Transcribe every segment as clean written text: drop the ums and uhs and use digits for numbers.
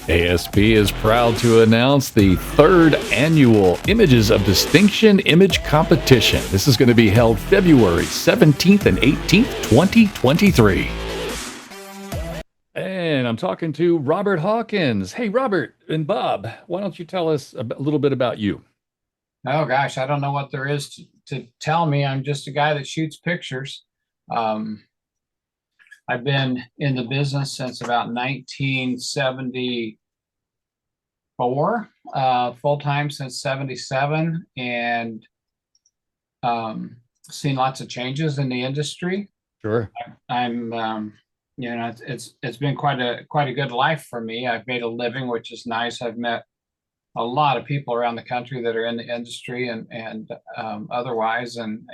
ASP is proud to announce the third annual Images of Distinction Image Competition. This is going to be held February 17th and 18th, 2023. And I'm talking to Robert Hawkins. Hey, Robert and Bob, why don't you tell us a little bit about you? Oh gosh, I don't know what there is to tell me. I'm just a guy that shoots pictures. Um, I've been in the business since about 1974, full time since 77, and seen lots of changes in the industry. Sure. I'm, it's been quite a good life for me. I've made a living, which is nice. I've met a lot of people around the country that are in the industry and otherwise, and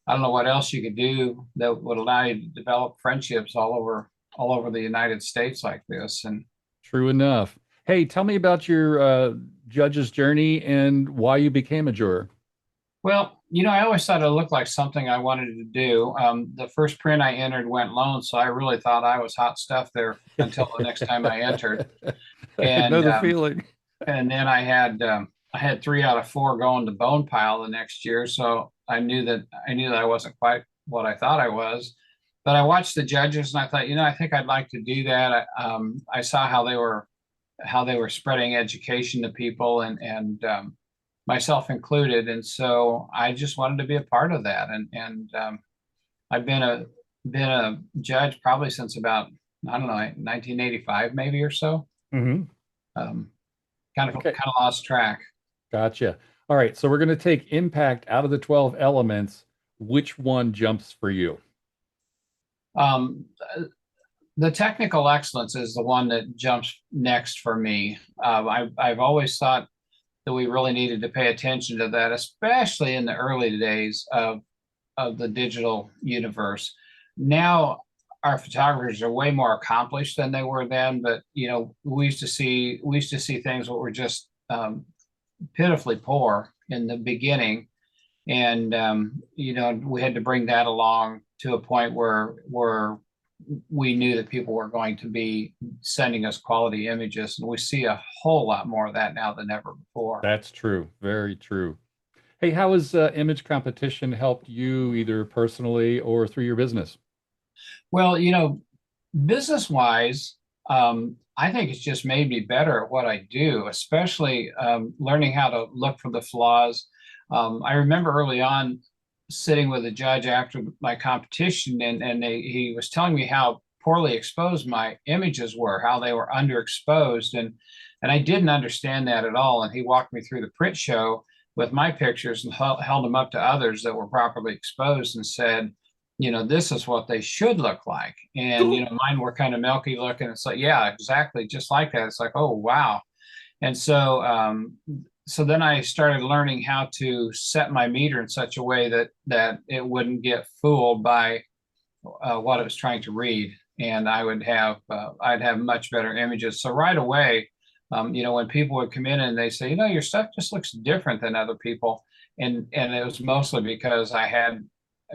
I don't know what else you could do that would allow you to develop friendships all over the United States like this. And True enough. Hey, tell me about your judge's journey and why you became a juror. well, I always thought it looked like something I wanted to do. The first print I entered went lone, so I really thought I was hot stuff there until the next time I entered. I know And the feeling. and then I had 3 out of 4 go in the bone pile the next year, so I knew that I wasn't quite what I thought I was. But I watched the judges and I thought, I think I'd like to do that. I saw how they were spreading education to people and myself included, and so I just wanted to be a part of that. And I've been a judge probably since about, I don't know, 1985 maybe or so. Hmm. Um, kind of Okay. kind of lost track. Gotcha. All right. So we're going to take impact out of the 12 elements. Which one jumps for you? Um, the technical excellence is the one that jumps next for me. I've always thought that we really needed to pay attention to that, especially in the early days of the digital universe. Now our photographers are way more accomplished than they were then, but we used to see things that were just pitifully poor in the beginning, and we had to bring that along to a point where we knew that people were going to be sending us quality images, and we see a whole lot more of that now than ever before. That's true. Very true. Hey, how has image competition helped you either personally or through your business? Well, business wise, I think it's just made me better at what I do, especially learning how to look for the flaws. I remember early on sitting with a judge after my competition, and he was telling me how poorly exposed my images were, how they were underexposed, and I didn't understand that at all. And he walked me through the print show with my pictures and held them up to others that were properly exposed and said, this is what they should look like. And, mine were kind of milky looking. It's like, yeah, exactly. Just like that. It's like, oh, wow. And so then I started learning how to set my meter in such a way that it wouldn't get fooled by what it was trying to read. And I'd have much better images. So right away, when people would come in and they say, your stuff just looks different than other people. And it was mostly because I had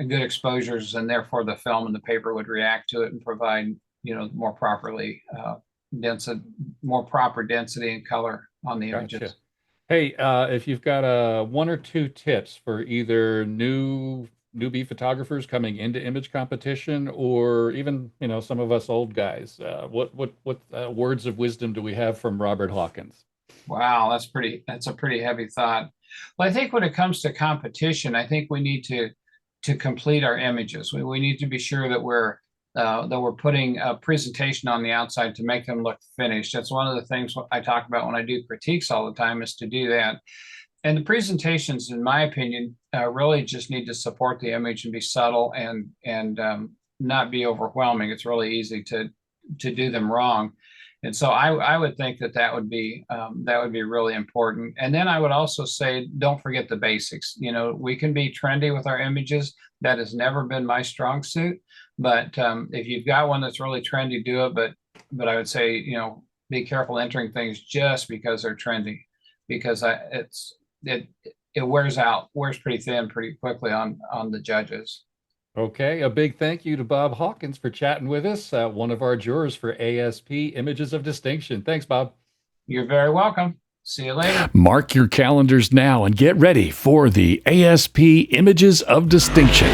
good exposures, and therefore the film and the paper would react to it and provide more properly dense more proper density and color on the Gotcha. images. Hey, if you've got one or two tips for either newbie photographers coming into image competition, or even some of us old guys, what words of wisdom do we have from Robert Hawkins? Wow, that's a pretty heavy thought. Well, I think when it comes to competition, I think we need to complete our images. We need to be sure that we're putting a presentation on the outside to make them look finished. That's one of the things I talk about when I do critiques all the time, is to do that. And the presentations, in my opinion, really just need to support the image and be subtle and not be overwhelming. It's really easy to do them wrong. And so I would think that would be really important. And then I would also say, don't forget the basics. We can be trendy with our images. That has never been my strong suit. But if you've got one that's really trendy, do it. But I would say, be careful entering things just because they're trendy, because it wears pretty thin pretty quickly on the judges. Okay, a big thank you to Bob Hawkins for chatting with us, one of our jurors for ASP Images of Distinction. Thanks, Bob. You're very welcome. See you later. Mark your calendars now and get ready for the ASP Images of Distinction.